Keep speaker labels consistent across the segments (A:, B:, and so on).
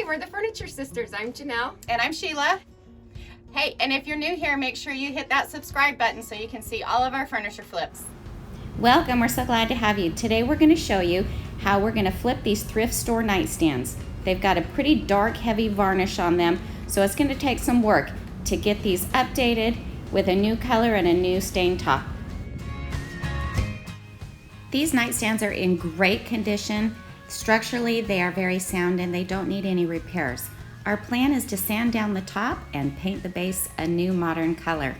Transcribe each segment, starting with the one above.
A: we're the Furniture Sisters. I'm Janelle.
B: And I'm Sheila. Hey, and if you're new here, make sure you hit that subscribe button so you can see all of our furniture flips.
C: Welcome, we're so glad to have you. Today we're going to show you how we're going to flip these thrift store nightstands. They've got a pretty dark, heavy varnish on them, so it's going to take some work to get these updated with a new color and a new stain top. These nightstands are in great condition. Structurally, they are very sound and they don't need any repairs. Our plan is to sand down the top and paint the base a new modern color.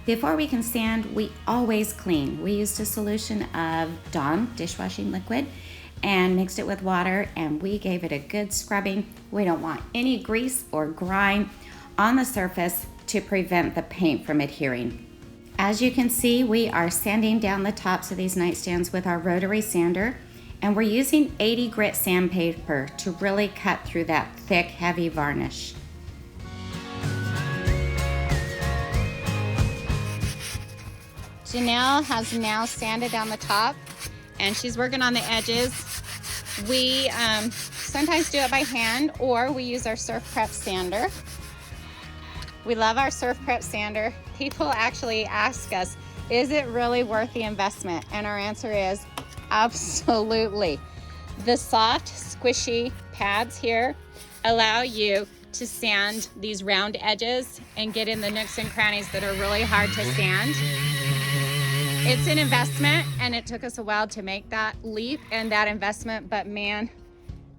C: Before we can sand, we always clean. We used a solution of Dawn dishwashing liquid and mixed it with water, and we gave it a good scrubbing. We don't want any grease or grime on the surface to prevent the paint from adhering. As you can see, we are sanding down the tops of these nightstands with our rotary sander, and we're using 80 grit sandpaper to really cut through that thick, heavy varnish.
B: Janelle has now sanded down the top and she's working on the edges. We sometimes do it by hand, or we use our SurfPrep sander. We love our SurfPrep sander. People actually ask us, is it really worth the investment? And our answer is absolutely. The soft, squishy pads here allow you to sand these round edges and get in the nooks and crannies that are really hard to sand. It's an investment, and it took us a while to make that leap and that investment, but man,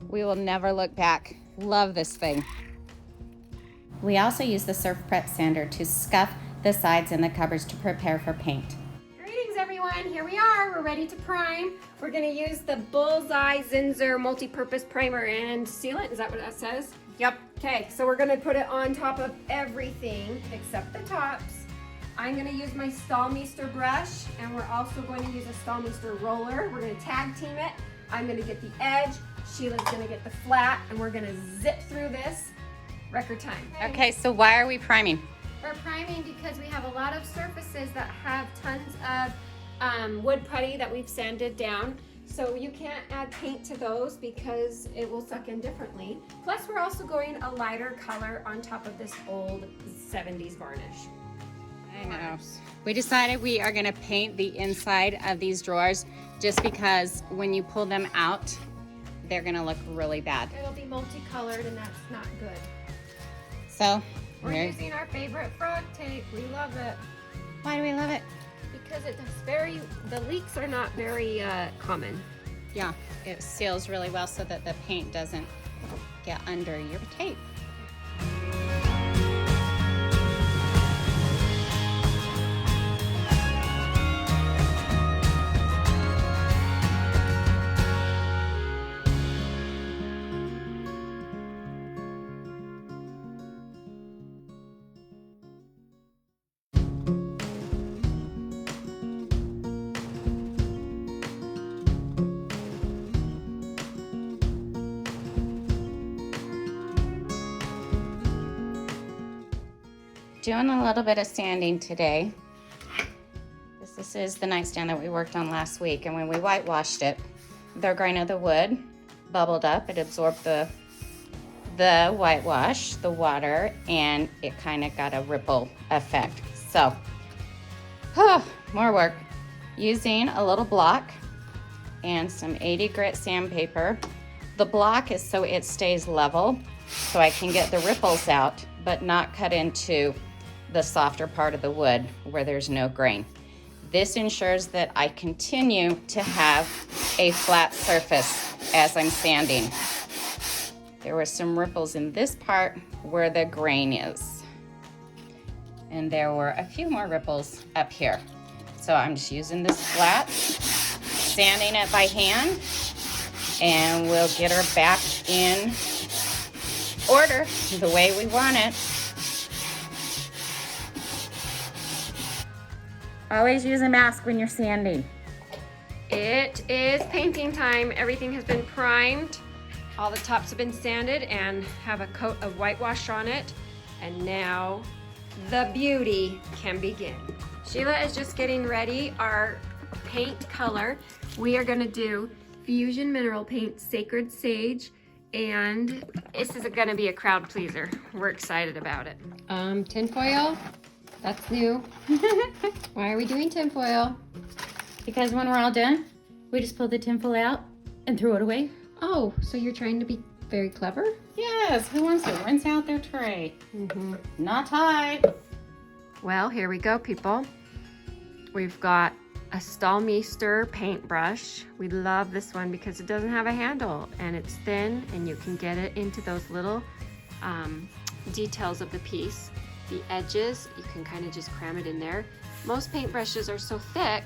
B: we will never look back. Love this thing.
C: We also use the SurfPrep sander to scuff the sides and the cupboards to prepare for paint.
A: Greetings, everyone. Here we are. We're ready to prime. We're going to use the Bullseye Zinsser multi-purpose primer and sealant. Is that what that says?
B: Yep.
A: Okay, so we're going to put it on top of everything except the tops. I'm going to use my Staalmeester brush, and we're also going to use a Staalmeester roller. We're going to tag team it. I'm going to get the edge. Sheila's going to get the flat, and we're going to zip through this record time.
B: Okay, so why are we priming?
A: We're priming because we have a lot of surfaces that have tons of wood putty that we've sanded down. So you can't add paint to those because it will suck in differently. Plus, we're also going a lighter color on top of this old 70s varnish.
B: I know. We decided we are going to paint the inside of these drawers just because when you pull them out, they're going to look really bad.
A: It'll be multicolored, and that's not good.
B: So
A: we're using our favorite frog tape. We love it.
B: Why do we love it?
A: Because the leaks are not very common.
B: Yeah, it seals really well so that the paint doesn't get under your tape.
C: Doing a little bit of sanding today. This is the nightstand that we worked on last week, and when we whitewashed it, the grain of the wood bubbled up. It absorbed the whitewash, the water, and it kind of got a ripple effect. So, more work. Using a little block and some 80 grit sandpaper. The block is so it stays level, so I can get the ripples out, but not cut into the softer part of the wood where there's no grain. This ensures that I continue to have a flat surface as I'm sanding. There were some ripples in this part where the grain is. And there were a few more ripples up here. So I'm just using this flat, sanding it by hand, and we'll get her back in order the way we want it. Always use a mask when you're sanding.
A: It is painting time. Everything has been primed. All the tops have been sanded and have a coat of whitewash on it. And now the beauty can begin. Sheila is just getting ready our paint color. We are gonna do Fusion Mineral Paint Sacred Sage And this is gonna be a crowd pleaser. We're excited about it. Tinfoil, that's new. Why are we doing tinfoil?
C: Because when we're all done, we just pull the tinfoil out and throw it away.
A: Oh, so you're trying to be very clever?
C: Yes, who wants to rinse out their tray? Not tied.
A: Well, here we go, people. We've got a Staalmeester paintbrush. We love this one because it doesn't have a handle and it's thin and you can get it into those little details of the piece. The edges, you can kind of just cram it in there. Most paintbrushes are so thick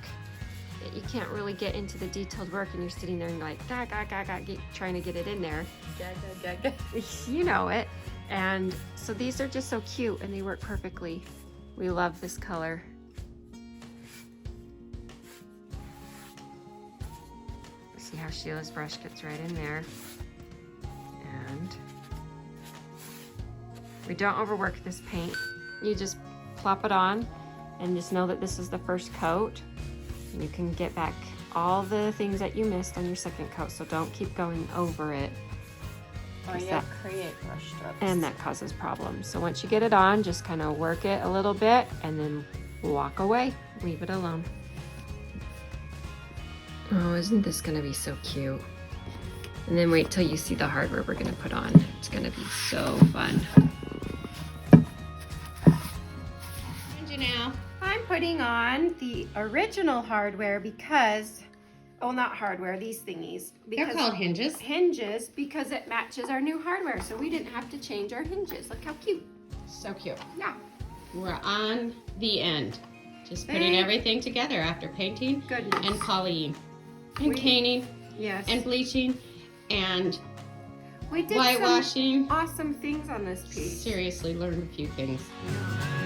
A: that you can't really get into the detailed work and you're sitting there and you're like, trying to get it in there. You know it. And so these are just so cute and they work perfectly. We love this color. See how Sheila's brush gets right in there. And we don't overwork this paint. You just plop it on and just know that this is the first coat. And you can get back all the things that you missed on your second coat, so don't keep going over it.
C: Or you'll create brush strokes.
A: And that causes problems. So once you get it on, just kind of work it a little bit and then walk away. Leave it alone. Oh, isn't this gonna be so cute? And then wait till you see the hardware we're gonna put on. It's gonna be so fun.
B: Now,
A: I'm putting on the original hardware because, oh, not hardware, these thingies.
B: they're called hinges.
A: Hinges, because it matches our new hardware, so we didn't have to change our hinges. Look how cute.
B: So cute.
A: Yeah.
B: We're on the end. Just putting
A: Thank
B: everything together after painting
A: Goodness.
B: and polying and caning
A: Yes.
B: and bleaching and
A: we did
B: whitewashing.
A: some awesome things on this piece.
B: Seriously, learned a few things.
A: Yeah.